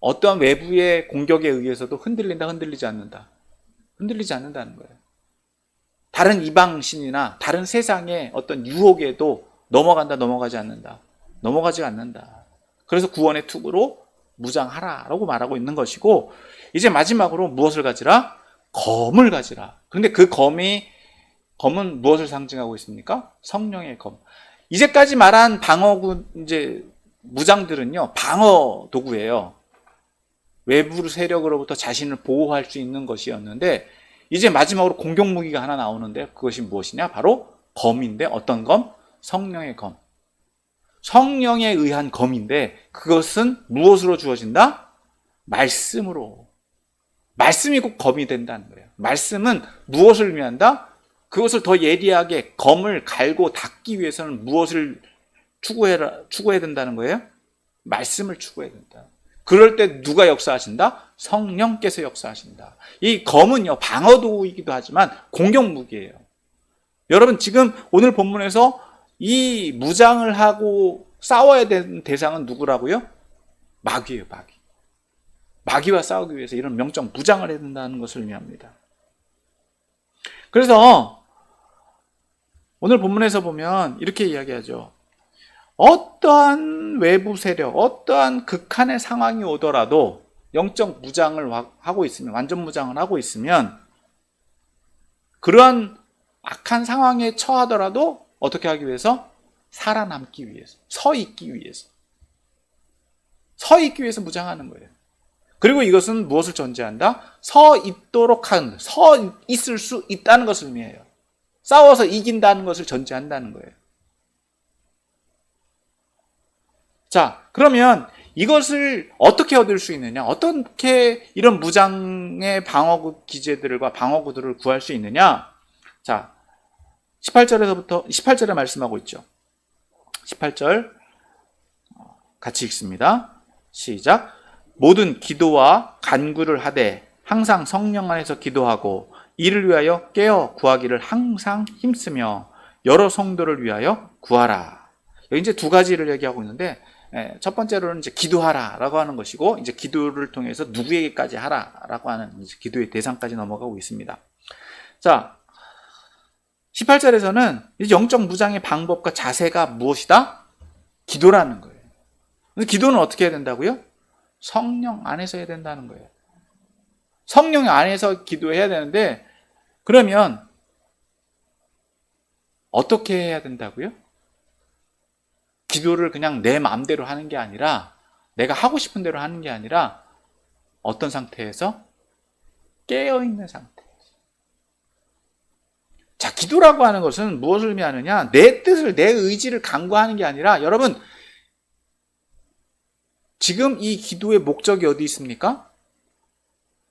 어떠한 외부의 공격에 의해서도 흔들리지 않는다. 흔들리지 않는다는 거예요. 다른 이방신이나 다른 세상의 어떤 유혹에도 넘어가지 않는다. 그래서 구원의 투구로 무장하라라고 말하고 있는 것이고, 이제 마지막으로 무엇을 가지라? 검을 가지라. 그런데 그 검은 무엇을 상징하고 있습니까? 성령의 검. 이제까지 말한 무장들은요, 방어 도구예요. 외부 세력으로부터 자신을 보호할 수 있는 것이었는데, 이제 마지막으로 공격 무기가 하나 나오는데 그것이 무엇이냐? 바로 검인데, 어떤 검? 성령의 검. 성령에 의한 검인데 그것은 무엇으로 주어진다? 말씀으로. 말씀이 꼭 검이 된다는 거예요. 말씀은 무엇을 의미한다? 그것을 더 예리하게 검을 갈고 닦기 위해서는 무엇을 추구해야 된다는 거예요? 말씀을 추구해야 된다. 그럴 때 누가 역사하신다? 성령께서 역사하신다. 이 검은요, 방어도이기도 하지만 공격 무기예요. 여러분, 지금 오늘 본문에서 이 무장을 하고 싸워야 되는 대상은 누구라고요? 마귀예요, 마귀. 마귀와 싸우기 위해서 이런 명적 무장을 해야 된다는 것을 의미합니다. 그래서 오늘 본문에서 보면 이렇게 이야기하죠. 어떠한 외부 세력, 어떠한 극한의 상황이 오더라도 영적 무장을 하고 있으면, 완전 무장을 하고 있으면 그러한 악한 상황에 처하더라도 어떻게 하기 위해서? 살아남기 위해서, 서 있기 위해서. 서 있기 위해서 무장하는 거예요. 그리고 이것은 무엇을 전제한다? 서 있도록 하는, 서 있을 수 있다는 것을 의미해요. 싸워서 이긴다는 것을 전제한다는 거예요. 자, 그러면 이것을 어떻게 얻을 수 있느냐? 어떻게 이런 무장의 방어구 기제들과 방어구들을 구할 수 있느냐? 자, 18절에 말씀하고 있죠. 18절 같이 읽습니다. 시작. 모든 기도와 간구를 하되 항상 성령 안에서 기도하고 이를 위하여 깨어 구하기를 항상 힘쓰며 여러 성도를 위하여 구하라. 여기 이제 두 가지를 얘기하고 있는데, 첫 번째로는 이제 기도하라라고 하는 것이고, 이제 기도를 통해서 누구에게까지 하라라고 하는 이제 기도의 대상까지 넘어가고 있습니다. 자, 18절에서는 영적 무장의 방법과 자세가 무엇이다? 기도라는 거예요. 기도는 어떻게 해야 된다고요? 성령 안에서 해야 된다는 거예요. 성령 안에서 기도해야 되는데, 그러면 어떻게 해야 된다고요? 기도를 그냥 내 마음대로 하는 게 아니라, 내가 하고 싶은 대로 하는 게 아니라 어떤 상태에서? 깨어있는 상태에서. 자, 기도라고 하는 것은 무엇을 의미하느냐? 내 뜻을, 내 의지를 강구하는 게 아니라, 여러분, 지금 이 기도의 목적이 어디 있습니까?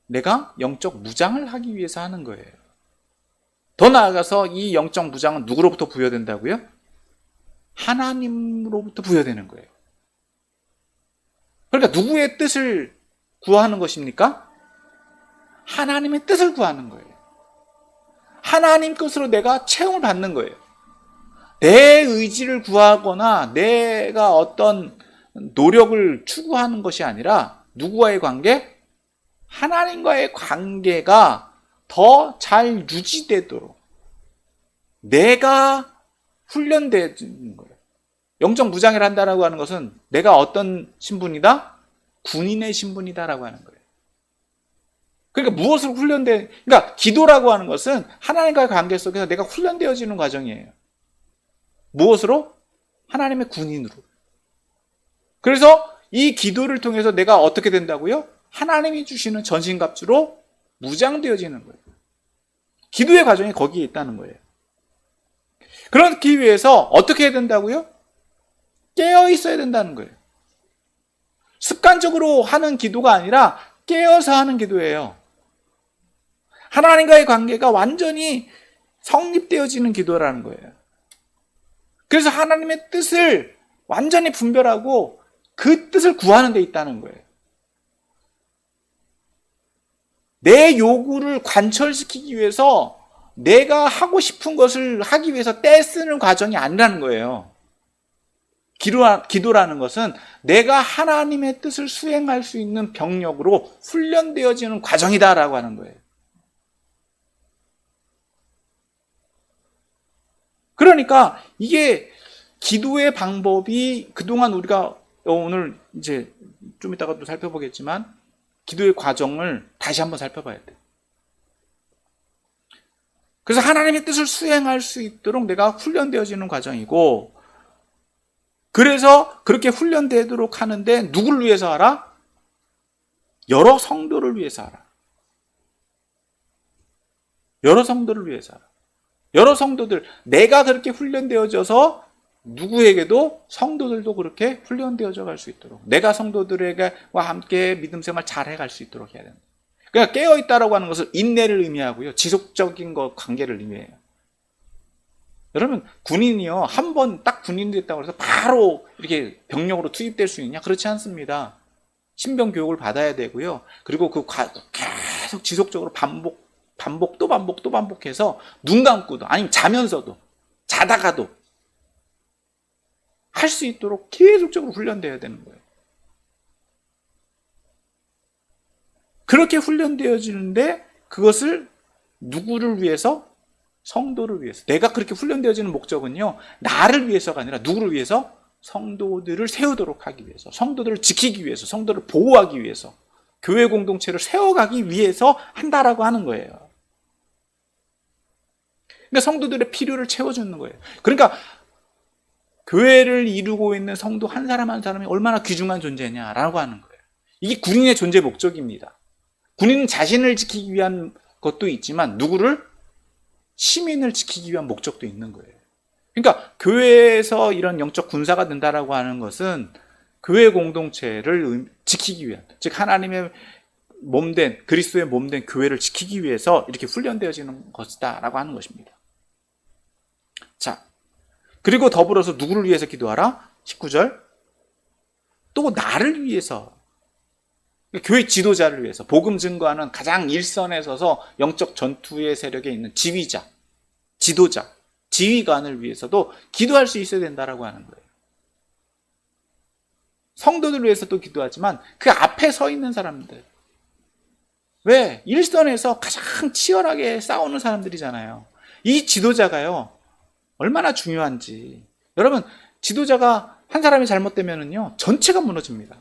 내가 영적 무장을 하기 위해서 하는 거예요. 더 나아가서 이 영적 무장은 누구로부터 부여된다고요? 하나님으로부터 부여되는 거예요. 그러니까 누구의 뜻을 구하는 것입니까? 하나님의 뜻을 구하는 거예요. 하나님 것으로 내가 채용을 받는 거예요. 내 의지를 구하거나 내가 어떤 노력을 추구하는 것이 아니라 누구와의 관계? 하나님과의 관계가 더 잘 유지되도록 내가 훈련되는 거예요. 영적 무장을 한다라고 하는 것은 내가 어떤 신분이다? 군인의 신분이다라고 하는 거예요. 그러니까 무엇을 그러니까 기도라고 하는 것은 하나님과의 관계 속에서 내가 훈련되어지는 과정이에요. 무엇으로? 하나님의 군인으로. 그래서 이 기도를 통해서 내가 어떻게 된다고요? 하나님이 주시는 전신갑주로 무장되어지는 거예요. 기도의 과정이 거기에 있다는 거예요. 그렇기 위해서 어떻게 해야 된다고요? 깨어 있어야 된다는 거예요. 습관적으로 하는 기도가 아니라 깨어서 하는 기도예요. 하나님과의 관계가 완전히 성립되어지는 기도라는 거예요. 그래서 하나님의 뜻을 완전히 분별하고 그 뜻을 구하는 데 있다는 거예요. 내 요구를 관철시키기 위해서 내가 하고 싶은 것을 하기 위해서 떼쓰는 과정이 아니라는 거예요. 기도라는 것은 내가 하나님의 뜻을 수행할 수 있는 병력으로 훈련되어지는 과정이다라고 하는 거예요. 그러니까 이게 기도의 방법이 그동안 우리가 오늘 이제 좀 이따가 또 살펴보겠지만 기도의 과정을 다시 한번 살펴봐야 돼. 그래서 하나님의 뜻을 수행할 수 있도록 내가 훈련되어지는 과정이고, 그래서 그렇게 훈련되도록 하는데 누구를 위해서 하라? 여러 성도를 위해서 하라. 여러 성도를 위해서 하라. 여러 성도들, 내가 그렇게 훈련되어져서 누구에게도 성도들도 그렇게 훈련되어져 갈 수 있도록 내가 성도들에게와 함께 믿음 생활 잘 해갈 수 있도록 해야 됩니다. 그러니까 깨어있다라고 하는 것은 인내를 의미하고요. 지속적인 관계를 의미해요. 여러분 군인이요. 한 번 딱 군인 됐다고 해서 바로 이렇게 병력으로 투입될 수 있냐? 그렇지 않습니다. 신병 교육을 받아야 되고요. 그리고 계속 지속적으로 반복 또 반복해서 눈 감고도 아니면 자면서도 자다가도 할 수 있도록 계속적으로 훈련되어야 되는 거예요. 그렇게 훈련되어지는데 그것을 누구를 위해서? 성도를 위해서. 내가 그렇게 훈련되어지는 목적은요. 나를 위해서가 아니라 누구를 위해서? 성도들을 세우도록 하기 위해서. 성도들을 지키기 위해서. 성도를 보호하기 위해서. 교회 공동체를 세워가기 위해서 한다라고 하는 거예요. 그러니까 성도들의 필요를 채워주는 거예요. 그러니까 교회를 이루고 있는 성도 한 사람 한 사람이 얼마나 귀중한 존재냐라고 하는 거예요. 이게 군인의 존재 목적입니다. 군인은 자신을 지키기 위한 것도 있지만 누구를? 시민을 지키기 위한 목적도 있는 거예요. 그러니까 교회에서 이런 영적 군사가 된다라고 하는 것은 교회 공동체를 지키기 위한, 즉 하나님의 몸된 그리스도의 몸된 교회를 지키기 위해서 이렇게 훈련되어지는 것이다라고 하는 것입니다. 자, 그리고 더불어서 누구를 위해서 기도하라? 19절. 또 나를 위해서, 교회 지도자를 위해서, 복음 증거하는 가장 일선에 서서 영적 전투의 세력에 있는 지휘자, 지도자, 지휘관을 위해서도 기도할 수 있어야 된다라고 하는 거예요. 성도들을 위해서도 기도하지만 그 앞에 서 있는 사람들, 왜? 일선에서 가장 치열하게 싸우는 사람들이잖아요. 이 지도자가요, 얼마나 중요한지. 여러분, 지도자가 한 사람이 잘못되면은요, 전체가 무너집니다.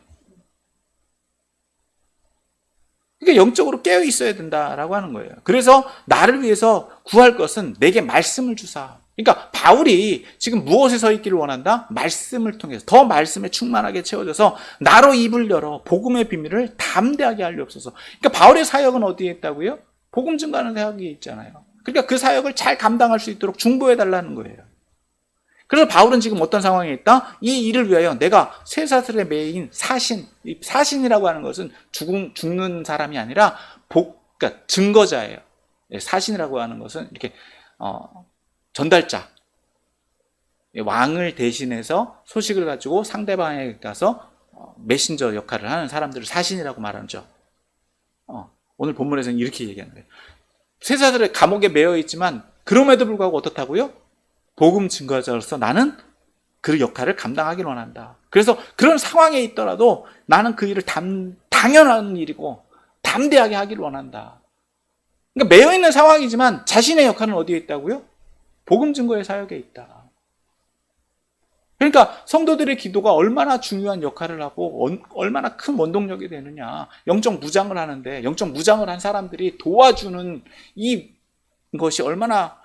그러니까 영적으로 깨어 있어야 된다라고 하는 거예요. 그래서 나를 위해서 구할 것은 내게 말씀을 주사. 그러니까 바울이 지금 무엇에 서 있기를 원한다? 말씀을 통해서 더 말씀에 충만하게 채워져서 나로 입을 열어 복음의 비밀을 담대하게 하리옵소서. 그러니까 바울의 사역은 어디에 있다고요? 복음 증거하는 사역이 있잖아요. 그러니까 그 사역을 잘 감당할 수 있도록 중보해 달라는 거예요. 그래서 바울은 지금 어떤 상황에 있다? 이 일을 위하여 내가 쇠사슬에 매인 사신, 사신이라고 하는 것은 죽는 사람이 아니라 그러니까 증거자예요. 사신이라고 하는 것은 이렇게 전달자, 왕을 대신해서 소식을 가지고 상대방에게 가서 메신저 역할을 하는 사람들을 사신이라고 말하죠. 오늘 본문에서는 이렇게 얘기하는 거예요. 쇠사슬에 감옥에 매여 있지만 그럼에도 불구하고 어떻다고요? 복음 증거자로서 나는 그 역할을 감당하기를 원한다. 그래서 그런 상황에 있더라도 나는 그 일을 당연한 일이고 담대하게 하기를 원한다. 그러니까 매여 있는 상황이지만 자신의 역할은 어디에 있다고요? 복음 증거의 사역에 있다. 그러니까 성도들의 기도가 얼마나 중요한 역할을 하고 얼마나 큰 원동력이 되느냐. 영적 무장을 하는데 영적 무장을 한 사람들이 도와주는 이것이 얼마나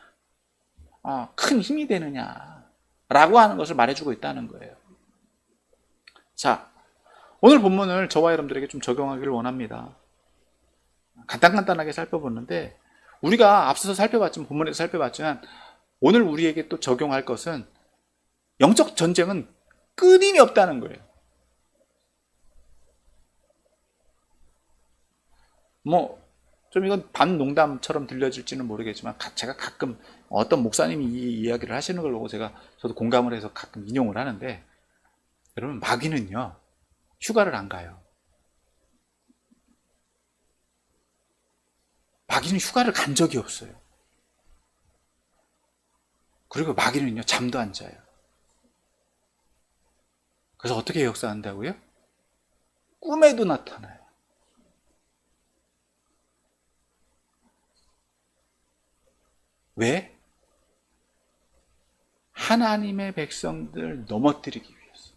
큰 힘이 되느냐라고 하는 것을 말해주고 있다는 거예요. 자, 오늘 본문을 저와 여러분들에게 좀 적용하기를 원합니다. 간단하게 살펴보는데 우리가 앞서서 살펴봤지만 본문에서 살펴봤지만 오늘 우리에게 또 적용할 것은 영적 전쟁은 끊임이 없다는 거예요. 좀 이건 반농담처럼 들려질지는 모르겠지만 제가 가끔 어떤 목사님이 이 이야기를 하시는 걸 보고 저도 공감을 해서 가끔 인용을 하는데, 여러분 마귀는요 휴가를 안 가요. 마귀는 휴가를 간 적이 없어요. 그리고 마귀는요 잠도 안 자요. 그래서 어떻게 역사한다고요? 꿈에도 나타나요. 왜? 하나님의 백성들 넘어뜨리기 위해서.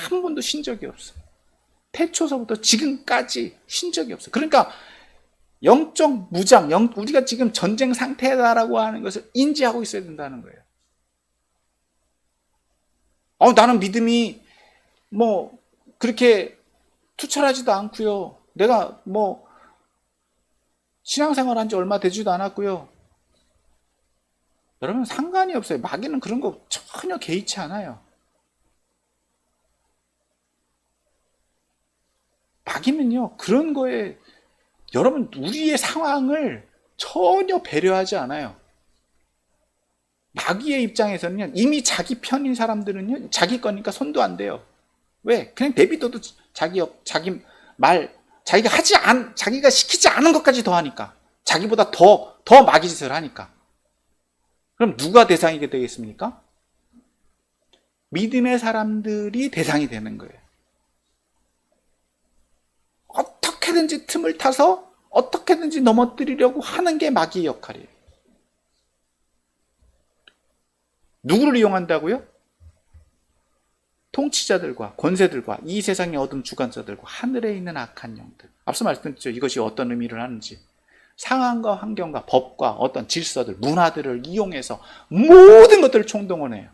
한 번도 쉰 적이 없어요. 태초서부터 지금까지 쉰 적이 없어요. 그러니까 영적 무장, 우리가 지금 전쟁 상태다라고 하는 것을 인지하고 있어야 된다는 거예요. 나는 믿음이 그렇게 투철하지도 않고요. 내가 신앙생활 한 지 얼마 되지도 않았고요. 여러분 상관이 없어요. 마귀는 그런 거 전혀 개의치 않아요. 마귀는요 그런 거에 여러분 우리의 상황을 전혀 배려하지 않아요. 마귀의 입장에서는요 이미 자기 편인 사람들은요 자기 거니까 손도 안 대요. 왜? 그냥 내비둬도 자기 말 자기가 시키지 않은 것까지 더 하니까, 자기보다 더 마귀 짓을 하니까. 그럼 누가 대상이 되겠습니까? 믿음의 사람들이 대상이 되는 거예요. 어떻게든지 틈을 타서 어떻게든지 넘어뜨리려고 하는 게 마귀의 역할이에요. 누구를 이용한다고요? 통치자들과 권세들과 이 세상의 어둠 주관자들과 하늘에 있는 악한 영들. 앞서 말씀드렸죠. 이것이 어떤 의미를 하는지. 상황과 환경과 법과 어떤 질서들, 문화들을 이용해서 모든 것들을 총동원해요.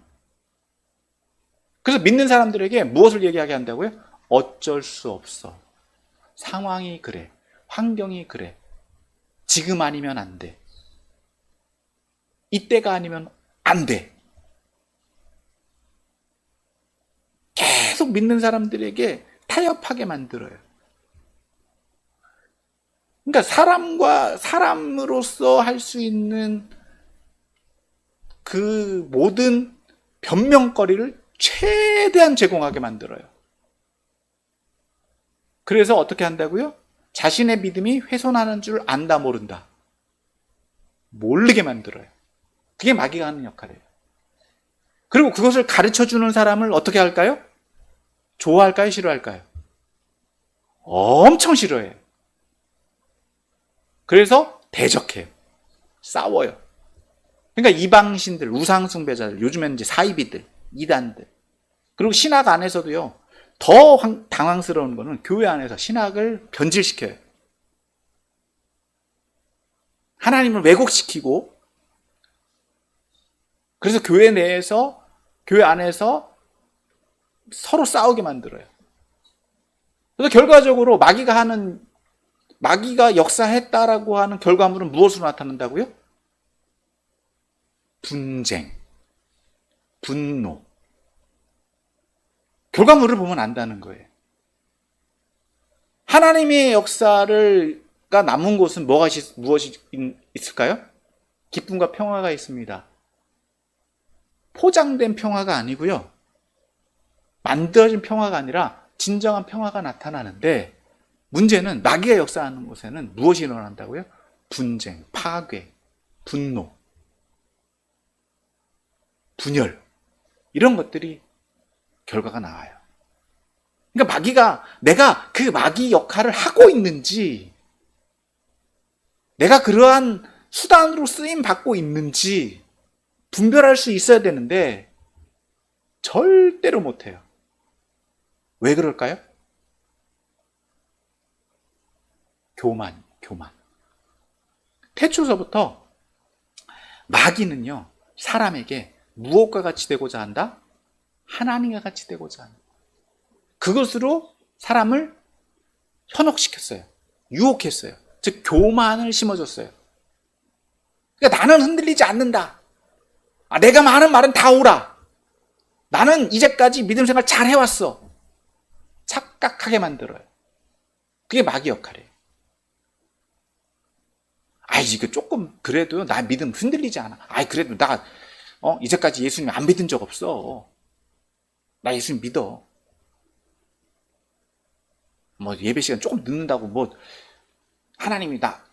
그래서 믿는 사람들에게 무엇을 얘기하게 한다고요? 어쩔 수 없어. 상황이 그래. 환경이 그래. 지금 아니면 안 돼. 이때가 아니면 안 돼. 계속 믿는 사람들에게 타협하게 만들어요. 그러니까 사람과 사람으로서 할 수 있는 그 모든 변명거리를 최대한 제공하게 만들어요. 그래서 어떻게 한다고요? 자신의 믿음이 훼손하는 줄 안다 모른다. 모르게 만들어요. 그게 마귀가 하는 역할이에요. 그리고 그것을 가르쳐주는 사람을 어떻게 할까요? 좋아할까요? 싫어할까요? 엄청 싫어해요. 그래서 대적해요. 싸워요. 그러니까 이방신들, 우상숭배자들, 요즘에는 이제 사이비들, 이단들, 그리고 신학 안에서도요, 더 당황스러운 거는 교회 안에서 신학을 변질시켜요. 하나님을 왜곡시키고, 그래서 교회 내에서, 교회 안에서 서로 싸우게 만들어요. 그래서 결과적으로 마귀가 역사했다라고 하는 결과물은 무엇으로 나타난다고요? 분쟁, 분노. 결과물을 보면 안다는 거예요. 하나님의 역사가 남은 곳은 무엇이 있을까요? 기쁨과 평화가 있습니다. 포장된 평화가 아니고요. 만들어진 평화가 아니라 진정한 평화가 나타나는데, 문제는 마귀가 역사하는 곳에는 무엇이 일어난다고요? 분쟁, 파괴, 분노, 분열, 이런 것들이 결과가 나와요. 그러니까 내가 그 마귀 역할을 하고 있는지, 내가 그러한 수단으로 쓰임 받고 있는지 분별할 수 있어야 되는데 절대로 못해요. 왜 그럴까요? 교만. 태초서부터 마귀는요, 사람에게 무엇과 같이 되고자 한다? 하나님과 같이 되고자 한다. 그것으로 사람을 현혹시켰어요. 유혹했어요. 즉 교만을 심어줬어요. 그러니까 나는 흔들리지 않는다. 내가 하는 말은 다 옳아. 나는 이제까지 믿음 생활 잘 해왔어. 착각하게 만들어요. 그게 마귀 역할이에요. 이거 조금 그래도 나 믿음 흔들리지 않아. 그래도 나 이제까지 예수님 안 믿은 적 없어. 나 예수님 믿어. 예배 시간 조금 늦는다고 하나님이 나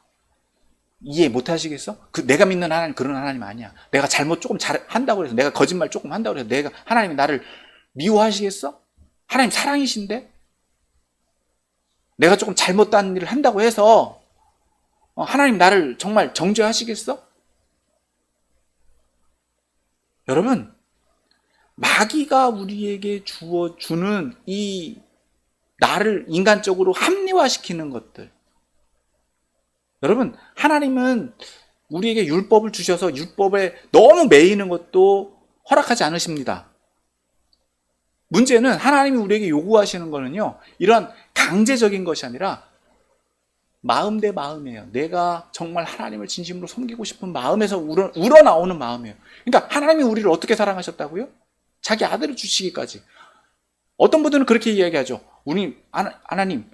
이해 못 하시겠어? 내가 믿는 하나님 그런 하나님 아니야. 내가 잘못 조금 한다고 해서, 내가 거짓말 조금 한다고 해서 하나님이 나를 미워하시겠어? 하나님 사랑이신데? 내가 조금 잘못된 일을 한다고 해서 하나님 나를 정말 정죄하시겠어? 여러분, 마귀가 우리에게 주는 이 나를 인간적으로 합리화시키는 것들, 여러분, 하나님은 우리에게 율법을 주셔서 율법에 너무 매이는 것도 허락하지 않으십니다. 문제는 하나님이 우리에게 요구하시는 거는요, 이런 강제적인 것이 아니라 마음 대 마음이에요. 내가 정말 하나님을 진심으로 섬기고 싶은 마음에서 우러나오는 마음이에요. 그러니까 하나님이 우리를 어떻게 사랑하셨다고요? 자기 아들을 주시기까지. 어떤 분들은 그렇게 이야기하죠. 우리 하나님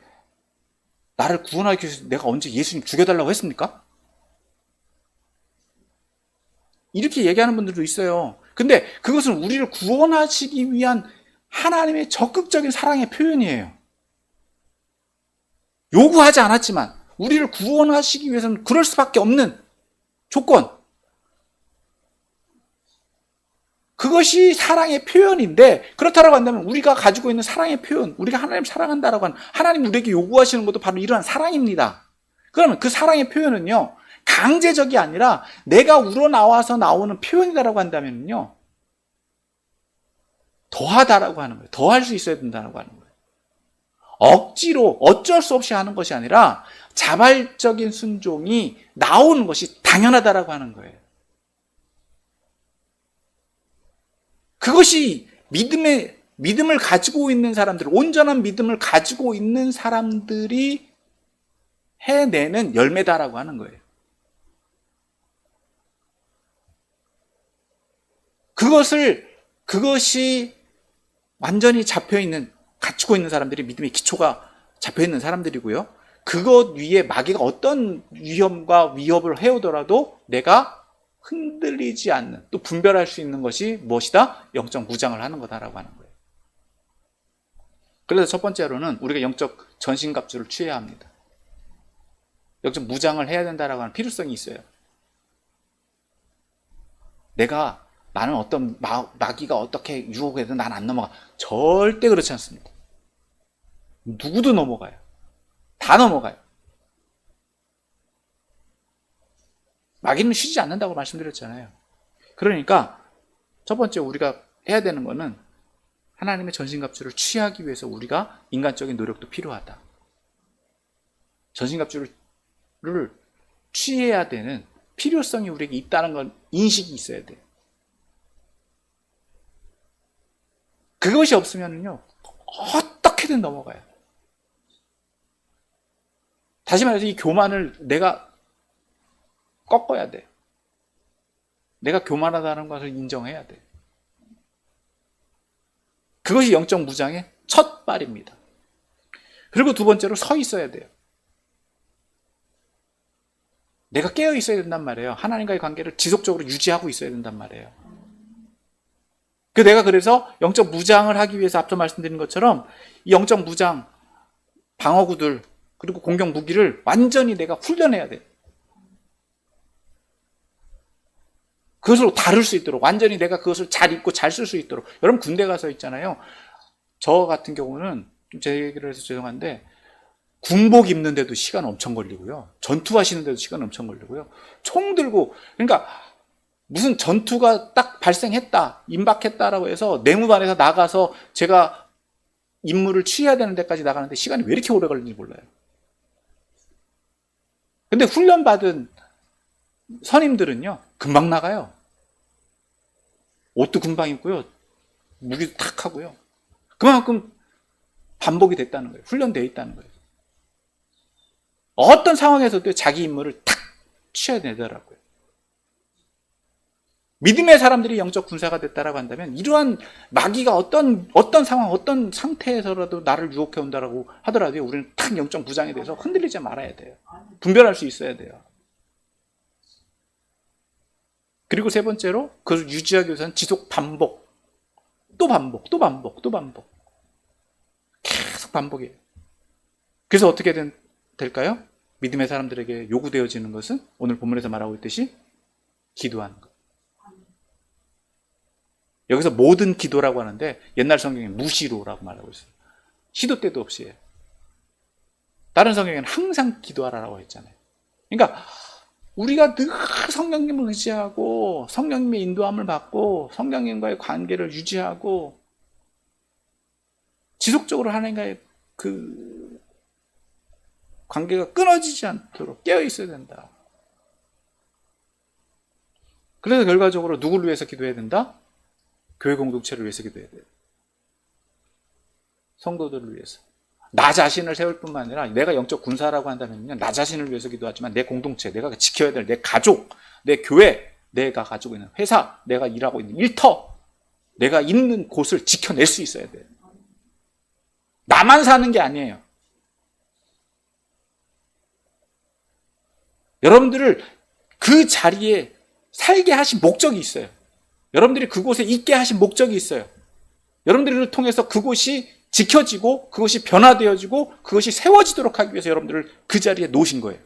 나를 구원하기 위해서 내가 언제 예수님 죽여달라고 했습니까? 이렇게 얘기하는 분들도 있어요. 근데 그것은 우리를 구원하시기 위한 하나님의 적극적인 사랑의 표현이에요. 요구하지 않았지만 우리를 구원하시기 위해서는 그럴 수밖에 없는 조건. 그것이 사랑의 표현인데, 그렇다고 한다면 우리가 가지고 있는 사랑의 표현, 우리가 하나님을 사랑한다라고 하는, 하나님 우리에게 요구하시는 것도 바로 이러한 사랑입니다. 그러면 그 사랑의 표현은요, 강제적이 아니라 내가 우러나와서 나오는 표현이다라고 한다면요, 더하다라고 하는 거예요. 더할 수 있어야 된다라고 하는 거예요. 억지로 어쩔 수 없이 하는 것이 아니라 자발적인 순종이 나오는 것이 당연하다라고 하는 거예요. 그것이 믿음을 가지고 있는 사람들, 온전한 믿음을 가지고 있는 사람들이 해내는 열매다라고 하는 거예요. 그것이 완전히 잡혀있는, 갖추고 있는 사람들이 믿음의 기초가 잡혀있는 사람들이고요. 그것 위에 마귀가 어떤 위험과 위협을 해오더라도 내가 흔들리지 않는, 또 분별할 수 있는 것이 무엇이다? 영적 무장을 하는 거다라고 하는 거예요. 그래서 첫 번째로는 우리가 영적 전신갑주를 취해야 합니다. 영적 무장을 해야 된다라고 하는 필요성이 있어요. 나는 어떤 마귀가 어떻게 유혹해도 난 안 넘어가. 절대 그렇지 않습니다. 누구도 넘어가요. 다 넘어가요. 마귀는 쉬지 않는다고 말씀드렸잖아요. 그러니까 첫 번째 우리가 해야 되는 거는 하나님의 전신갑주를 취하기 위해서 우리가 인간적인 노력도 필요하다. 전신갑주를 취해야 되는 필요성이 우리에게 있다는 건 인식이 있어야 돼요. 그것이 없으면요, 어떻게든 넘어가요. 다시 말해서 이 교만을 내가 꺾어야 돼. 내가 교만하다는 것을 인정해야 돼. 그것이 영적 무장의 첫 발입니다. 그리고 두 번째로 서 있어야 돼요. 내가 깨어 있어야 된단 말이에요. 하나님과의 관계를 지속적으로 유지하고 있어야 된단 말이에요. 내가 그래서 영적 무장을 하기 위해서 앞서 말씀드린 것처럼 이 영적 무장, 방어구들, 그리고 공격 무기를 완전히 내가 훈련해야 돼. 그것을 다룰 수 있도록, 완전히 내가 그것을 잘 입고 잘 쓸 수 있도록. 여러분 군대 가서 있잖아요. 저 같은 경우는 제 얘기를 해서 죄송한데 군복 입는데도 시간 엄청 걸리고요. 전투하시는데도 시간 엄청 걸리고요. 총 들고, 그러니까 무슨 전투가 딱 발생했다, 임박했다라고 해서 내무반에서 나가서 제가 임무를 취해야 되는 데까지 나가는데 시간이 왜 이렇게 오래 걸리는지 몰라요. 근데 훈련받은 선임들은요, 금방 나가요. 옷도 금방 입고요. 무기도 탁 하고요. 그만큼 반복이 됐다는 거예요. 훈련되어 있다는 거예요. 어떤 상황에서도 자기 임무를 탁 취해야 되더라고요. 믿음의 사람들이 영적 군사가 됐다라고 한다면 이러한 마귀가 어떤 상황, 어떤 상태에서라도 나를 유혹해 온다라고 하더라도 우리는 탁 영적 무장에 대해서 흔들리지 말아야 돼요. 분별할 수 있어야 돼요. 그리고 세 번째로 그것을 유지하기 위해서는 지속 반복. 또 반복, 또 반복, 또 반복. 계속 반복이에요. 그래서 어떻게 될까요? 믿음의 사람들에게 요구되어지는 것은 오늘 본문에서 말하고 있듯이 기도하는 것. 여기서 모든 기도라고 하는데 옛날 성경에 무시로라고 말하고 있어요. 시도 때도 없이 해요. 다른 성경에는 항상 기도하라고 했잖아요. 그러니까 우리가 늘 성령님을 의지하고 성령님의 인도함을 받고 성령님과의 관계를 유지하고 지속적으로 하나님과의 그 관계가 끊어지지 않도록 깨어 있어야 된다. 그래서 결과적으로 누구를 위해서 기도해야 된다? 교회 공동체를 위해서 기도해야 돼요. 성도들을 위해서. 나 자신을 세울 뿐만 아니라 내가 영적 군사라고 한다면요, 나 자신을 위해서 기도하지만 내 공동체, 내가 지켜야 될 내 가족, 내 교회, 내가 가지고 있는 회사, 내가 일하고 있는 일터, 내가 있는 곳을 지켜낼 수 있어야 돼요. 나만 사는 게 아니에요. 여러분들을 그 자리에 살게 하신 목적이 있어요. 여러분들이 그곳에 있게 하신 목적이 있어요. 여러분들을 통해서 그곳이 지켜지고 그것이 변화되어지고 그것이 세워지도록 하기 위해서 여러분들을 그 자리에 놓으신 거예요.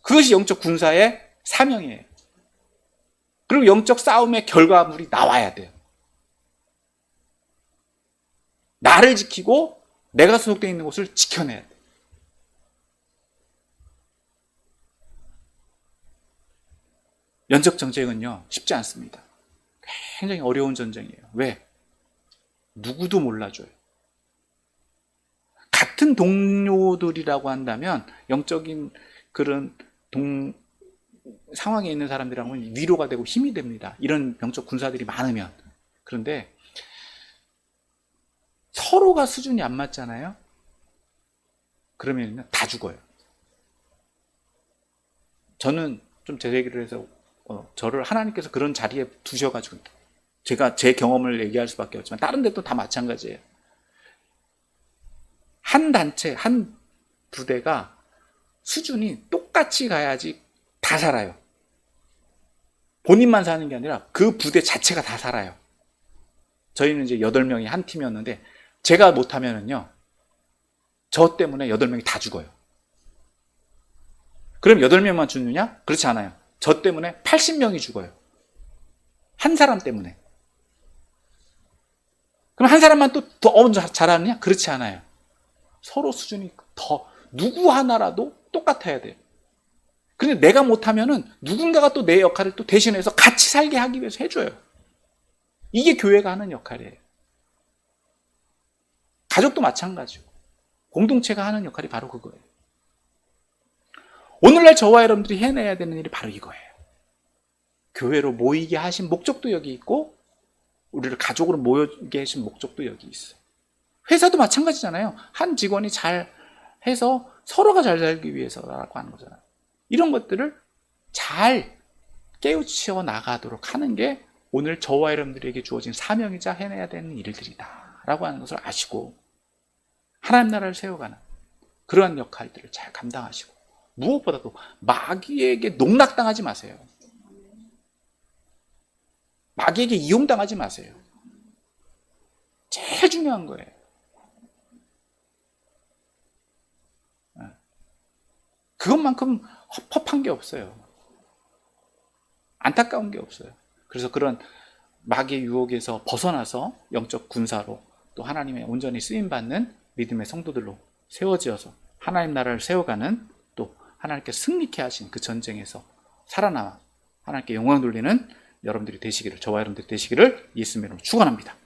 그것이 영적 군사의 사명이에요. 그리고 영적 싸움의 결과물이 나와야 돼요. 나를 지키고 내가 소속되어 있는 곳을 지켜내야 돼요. 영적 전쟁은요, 쉽지 않습니다. 굉장히 어려운 전쟁이에요. 왜? 누구도 몰라줘요. 같은 동료들이라고 한다면 영적인 그런 상황에 있는 사람들하고는 위로가 되고 힘이 됩니다. 이런 영적 군사들이 많으면. 그런데 서로가 수준이 안 맞잖아요. 그러면 다 죽어요. 저는 좀 제 얘기를 해서 저를 하나님께서 그런 자리에 두셔가지고 제가 제 경험을 얘기할 수밖에 없지만 다른 데도 다 마찬가지예요. 한 단체, 한 부대가 수준이 똑같이 가야지 다 살아요. 본인만 사는 게 아니라 그 부대 자체가 다 살아요. 저희는 이제 8명이 한 팀이었는데 제가 못하면은요, 저 때문에 8명이 다 죽어요. 그럼 8명만 죽느냐? 그렇지 않아요. 저 때문에 80명이 죽어요. 한 사람 때문에. 그럼 한 사람만 또 더 잘하느냐? 그렇지 않아요. 서로 수준이 더, 누구 하나라도 똑같아야 돼요. 근데 내가 못하면은 누군가가 또 내 역할을 또 대신해서 같이 살게 하기 위해서 해줘요. 이게 교회가 하는 역할이에요. 가족도 마찬가지고 공동체가 하는 역할이 바로 그거예요. 오늘날 저와 여러분들이 해내야 되는 일이 바로 이거예요. 교회로 모이게 하신 목적도 여기 있고 우리를 가족으로 모이게 하신 목적도 여기 있어요. 회사도 마찬가지잖아요. 한 직원이 잘 해서 서로가 잘 살기 위해서라고 하는 거잖아요. 이런 것들을 잘 깨우쳐 나가도록 하는 게 오늘 저와 여러분들에게 주어진 사명이자 해내야 되는 일들이다 라고 하는 것을 아시고 하나님 나라를 세워가는 그러한 역할들을 잘 감당하시고 무엇보다도 마귀에게 농락당하지 마세요. 마귀에게 이용당하지 마세요. 제일 중요한 거예요. 그것만큼 헛헛한 게 없어요. 안타까운 게 없어요. 그래서 그런 마귀의 유혹에서 벗어나서 영적 군사로 또 하나님의 온전히 쓰임받는 믿음의 성도들로 세워지어서 하나님 나라를 세워가는 또 하나님께 승리케 하신 그 전쟁에서 살아남아 하나님께 영광 돌리는 여러분들이 되시기를, 저와 여러분들이 되시기를 예수님의 이름으로 축원합니다.